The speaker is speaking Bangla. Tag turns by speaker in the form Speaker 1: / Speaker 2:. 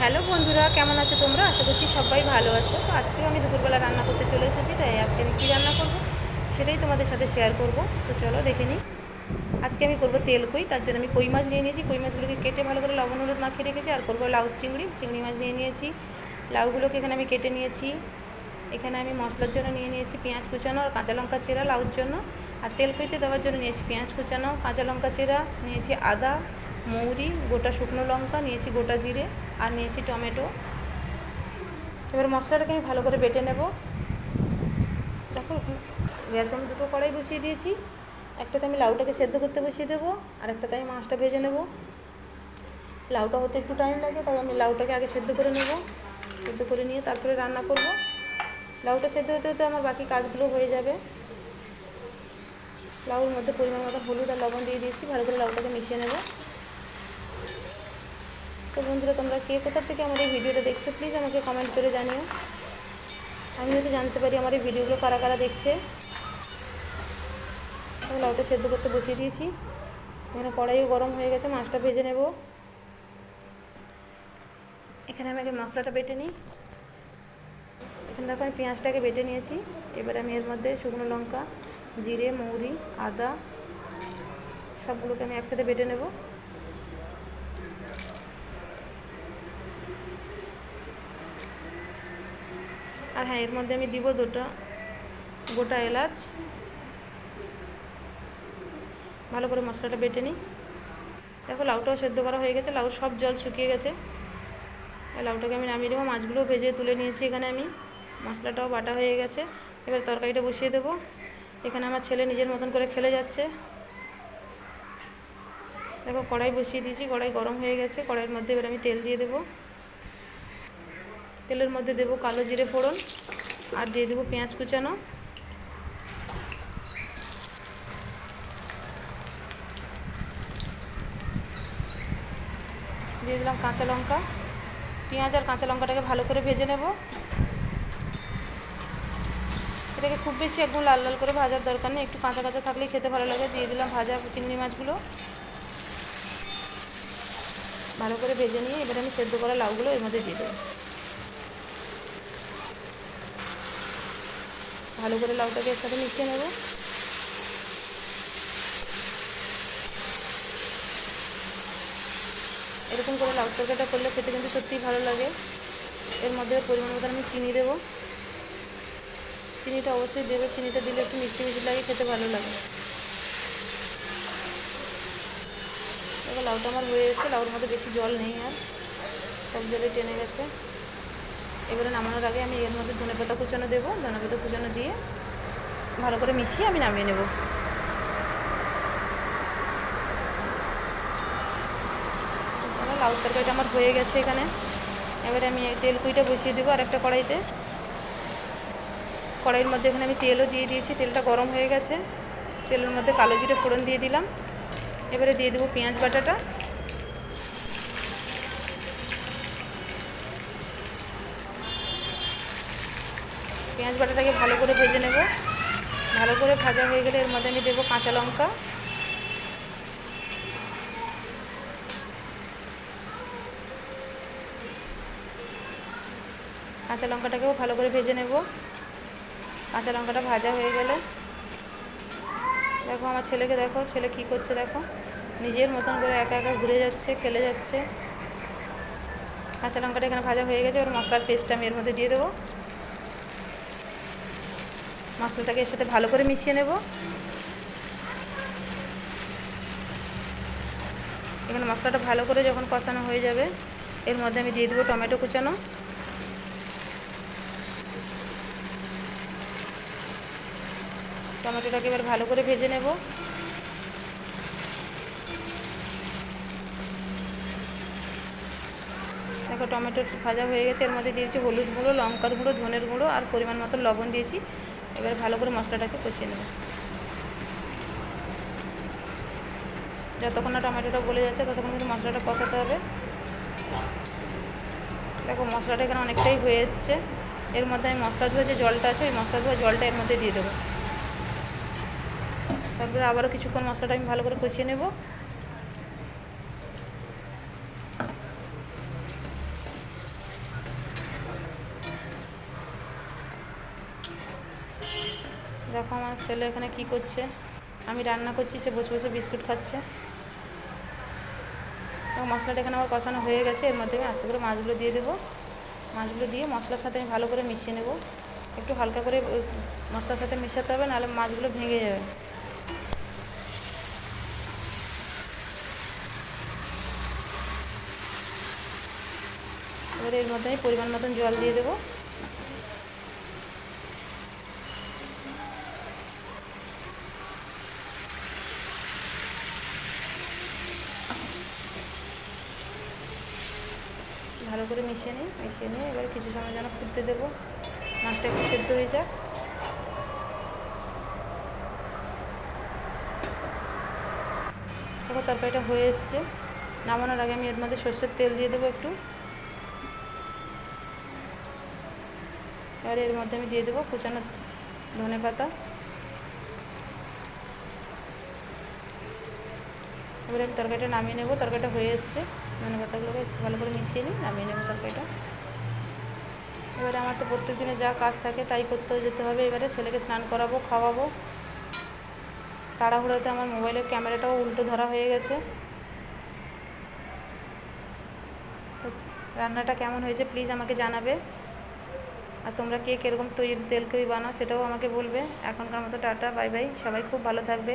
Speaker 1: হ্যালো বন্ধুরা, কেমন আছো তোমরা? আশা করছি সবাই ভালো আছো। তো আজকেও আমি দুপুরবেলা রান্না করতে চলে এসেছি। তাই আজকে আমি কী রান্না করব সেটাই তোমাদের সাথে শেয়ার করব। তো চলো দেখে নিই। আজকে আমি করব তেল কই। তার জন্য আমি কই মাছ নিয়ে নিয়েছি। কই মাছগুলোকে কেটে ভালো করে লবণ হলুদ মাখিয়ে রেখেছি। আর করবো লাউ চিংড়ি মাছ নিয়ে নিয়েছি। লাউগুলোকে এখানে আমি কেটে নিয়েছি। এখানে আমি মশলার জন্য নিয়ে নিয়েছি পেঁয়াজ কুচানো আর কাঁচা লঙ্কা চেরা লাউর জন্য। আর তেল কইতে দেওয়ার জন্য নিয়েছি পেঁয়াজ কুচানো, কাঁচা লঙ্কা চেরা, নিয়েছি আদা, মৌরি, গোটা শুকনো লঙ্কা, নিয়েছি গোটা জিরে আর নিয়েছি টমেটো। এবার মশলাটাকে আমি ভালো করে বেটে নেব। দেখো গ্যাসে আমি দুটো কড়াই বসিয়ে দিয়েছি। একটাতে আমি লাউটাকে সেদ্ধ করতে বসিয়ে দেবো, আর একটাতে আমি মাছটা ভেজে নেব। লাউটা হতে একটু টাইম লাগে, তাই আমি লাউটাকে আগে সেদ্ধ করে নেব। সেদ্ধ করে নিয়ে তারপরে রান্না করব। লাউটা সেদ্ধ হতে হতে আমার বাকি কাজগুলো হয়ে যাবে। লাউর মধ্যে পরিমাণ মতো হলুদ আর লবণ দিয়ে দিয়েছি। ভালো করে লাউটাকে মিশিয়ে নেব। তো বন্ধুরা, তোমরা কে কোথা থেকে আমার এই ভিডিওটা দেখছো প্লিজ আমাকে কমেন্ট করে জানিও। আমি যদি জানতে পারি আমার এই ভিডিওগুলো কারা কারা দেখছে। আমি লাউটা সেদ্ধ করতে বসিয়ে দিয়েছি। এখানে কড়াইও গরম হয়ে গেছে, মাছটা ভেজে নেব। এখানে আমি আগে মশলাটা বেটে নিই। এখানে দেখো আমি পেঁয়াজটাকে বেটে নিয়েছি। এবার আমি এর মধ্যে শুকনো লঙ্কা, জিরে, মৌরি, আদা সবগুলোকে আমি একসাথে বেটে নেব। আর হ্যাঁ, এর মধ্যে আমি দিব দুটো গোটা এলাচ। ভালো করে মশলাটা বেটে নিই। দেখো লাউটাও সেদ্ধ করা হয়ে গেছে, লাউর সব জল শুকিয়ে গেছে। লাউটাকে আমি নামিয়ে দেবো। মাছগুলোও ভেজে তুলে নিয়েছি। এখানে আমি মশলাটাও বাটা হয়ে গেছে। এবার তরকারিটা বসিয়ে দেবো। এখানে আমার ছেলে নিজের মতন করে খেলে যাচ্ছে। দেখো কড়াই বসিয়ে দিয়েছি, কড়াই গরম হয়ে গেছে। কড়াইয়ের মধ্যে এবার আমি তেল দিয়ে দেবো। তেলের মধ্যে দেবো কালো জিরে ফোড়ন আর দিয়ে দেবো পেঁয়াজ কুচানো। দিয়ে দিলাম কাঁচা লঙ্কা। পেঁয়াজ আর কাঁচা লঙ্কাটাকে ভালো করে ভেজে নেব। এটাকে খুব বেশি একদম লাল লাল করে ভাজার দরকার নেই, একটু কাঁচা কাঁচা থাকলেই খেতে ভালো লাগে। দিয়ে দিলাম ভাজা চিংড়ি মাছগুলো। ভালো করে ভেজে নিয়ে এবার আমি সেদ্ধ করা লাউগুলো এর মধ্যে দিয়ে দেবো। ভালো করে লাউটাকে এর সাথে মিশিয়ে নেব। এরকম করে লাউ তরকারিটা করলে খেতে কিন্তু সত্যিই ভালো লাগে। এর মধ্যে পরিমাণ মতো আমি চিনি দেবো। চিনিটা অবশ্যই দেবে, চিনিটা দিলে একটু মিষ্টি মিষ্টি লাগে, খেতে ভালো লাগে। দেখো লাউটা আমার হয়ে এসেছে। লাউর মধ্যে বেশি জল নেই, আর সব জলে টেনে গেছে। এবারে নামানোর আগে আমি এর মধ্যে ধনেপাতা কুচানো দেবো। ধনেপাতা কুচানো দিয়ে ভালো করে মিশিয়ে আমি নামিয়ে নেব। লাউ তরকারিটা আমার হয়ে গেছে এখানে। এবারে আমি তেল কুইটা বসিয়ে দেবো আর একটা কড়াইতে। কড়াইয়ের মধ্যে এখানে আমি তেলও দিয়ে দিয়েছি। তেলটা গরম হয়ে গেছে। তেলের মধ্যে কালো জিরে ফোড়ন দিয়ে দিলাম। এবারে দিয়ে দেবো পেঁয়াজ বাটাটা। পেঁয়াজ বাটাটাকে ভালো করে ভেজে নেব। ভালো করে ভাজা হয়ে গেলে এর মধ্যে আমি দেবো কাঁচা লঙ্কা। কাঁচা লঙ্কাটাকেও ভালো করে ভেজে নেব। কাঁচা লঙ্কাটা ভাজা হয়ে গেলে দেখো আমার ছেলেকে, দেখো ছেলে কী করছে, দেখো নিজের মতন করে একা একা ঘুরে যাচ্ছে, খেলে যাচ্ছে। কাঁচা লঙ্কাটা এখানে ভাজা হয়ে গেছে। এবার মশলার পেস্টটা আমি এর মধ্যে দিয়ে দেবো। মশলাটাকে এর সাথে ভালো করে মিশিয়ে নেব। এখানে মশলাটা ভালো করে যখন কষানো হয়ে যাবে এর মধ্যে আমি দিয়ে দেবো টমেটো কুচানো। টমেটোটাকে এবার ভালো করে ভেজে নেব। দেখো টমেটো ভাজা হয়ে গেছে। এর মধ্যে দিয়েছি হলুদ গুঁড়ো, লঙ্কার গুঁড়ো, ধনের গুঁড়ো আর পরিমাণ মতো লবণ দিয়েছি। এবার ভালো করে মশলাটাকে কষিয়ে নেব। যতক্ষণ না টমেটোটা গলে যাচ্ছে ততক্ষণ কিন্তু মশলাটা কষাতে হবে। দেখো মশলাটা এখানে অনেকটাই হয়ে এসছে। এর মধ্যে আমি মশলা ধোয়া যে জলটা আছে ওই মশলা ধোয়া জলটা এর মধ্যে দিয়ে দেবো। তারপরে আবারও কিছুক্ষণ মশলাটা আমি ভালো করে কষিয়ে নেব। দেখো আমার ছেলে এখানে কি করছে, আমি রান্না করছি, সে বসে বসে বিস্কুট খাচ্ছে। এবং মশলাটা এখানে আমার কষানো হয়ে গেছে। এর মধ্যে আমি আস্তে করে মাছগুলো দিয়ে দেবো। মাছগুলো দিয়ে মশলার সাথে আমি ভালো করে মিশিয়ে নেব। একটু হালকা করে মশলার সাথে মেশাতে হবে, নাহলে মাছগুলো ভেঙে যাবে। এবারে এর মধ্যে আমি পরিমাণ মতন জল দিয়ে দেবো। ভালো করে মিশিয়ে নিয়ে এবার কিছু সময় যেন ফুটতে দেবো, মাছটা একটু সেদ্ধ হয়ে যাক। দেখো তরকারিটা হয়ে এসছে। নামানোর আগে আমি এর মধ্যে সর্ষের তেল দিয়ে দেবো একটু। এবারে এর মধ্যে আমি দিয়ে দেবো কুচানো ধনেপাতা। এবারে আমি তরকারিটা নামিয়ে নেব। তরকারিটা হয়ে এসছে, ধনেপাতাগুলোকে ভালো করে মিশিয়ে নিই, নামিয়ে নেব তরকারিটা। এবারে আমার তো প্রত্যেক দিনে যা কাজ থাকে তাই করতে যেতে হবে। এবারে ছেলেকে স্নান করাবো, খাওয়াবো। তাড়াহুড়োতে আমার মোবাইলের ক্যামেরাটাও উল্টো ধরা হয়ে গেছে। রান্নাটা কেমন হয়েছে প্লিজ আমাকে জানাবে। আর তোমরা কে কীরকম তেল কই বানাও সেটাও আমাকে বলবে। এখনকার মতো টাটা, বাই বাই, সবাই খুব ভালো থাকবে।